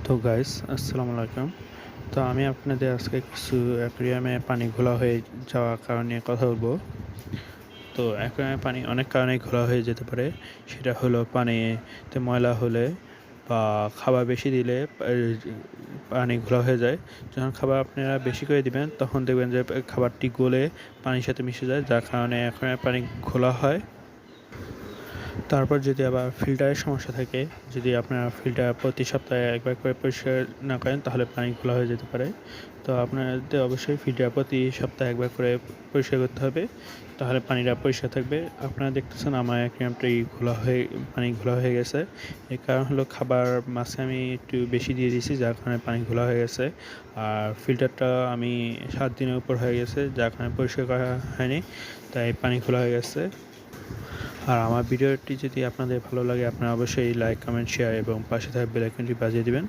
তো গাইস আসসালামু আলাইকুম। তো আমি আপনাদের আজকে কিছু অ্যাকুয়ারিয়ামে পানি ঘোলা হয়ে যাওয়ার কারণ নিয়ে কথা বলবো। তো অ্যাকুয়ারিয়ামে পানি অনেক কারণেই ঘোলা হয়ে যেতে পারে। সেটা হলো পানিতে ময়লা হলে বা খাবার বেশি দিলে পানি ঘোলা হয়ে যায়। যখন খাবার আপনারা বেশি করে দিবেন তখন দেখবেন যে খাবারটি গলে পানির সাথে মিশে যায়, যার কারণে অ্যাকুয়ারিয়ামের পানি ঘোলা হয়। তারপর যদি আবার ফিল্টারের সমস্যা থাকে, যদি আপনারা ফিল্টার প্রতি সপ্তাহে একবার করে পরিষ্কার না করেন তাহলে পানি ঘোলা হয়ে যেতে পারে। তো আপনাদের অবশ্যই ফিল্টার প্রতি সপ্তাহে একবার করে পরিষ্কার করতে হবে, তাহলে পানিটা পরিষ্কার থাকবে। আপনারা দেখতেছেন আমার অ্যাকুয়ারিয়ামটি পানি ঘোলা হয়ে গেছে। এর কারণ হলো খাবার মাছে আমি একটু বেশি দিয়ে দিয়েছি, যার কারণে পানি ঘোলা হয়ে গেছে। আর ফিল্টারটা আমি 7 দিনের উপর হয়ে গেছে, যার কারণে পরিষ্কার করা হয়নি, তাই পানি ঘোলা হয়ে গেছে। আর আমার ভিডিওটি যদি আপনাদের ভালো লাগে, আপনারা অবশ্যই লাইক, কমেন্ট, শেয়ার এবং পাশে থাকা বেল আইকনটি বাজিয়ে দিবেন।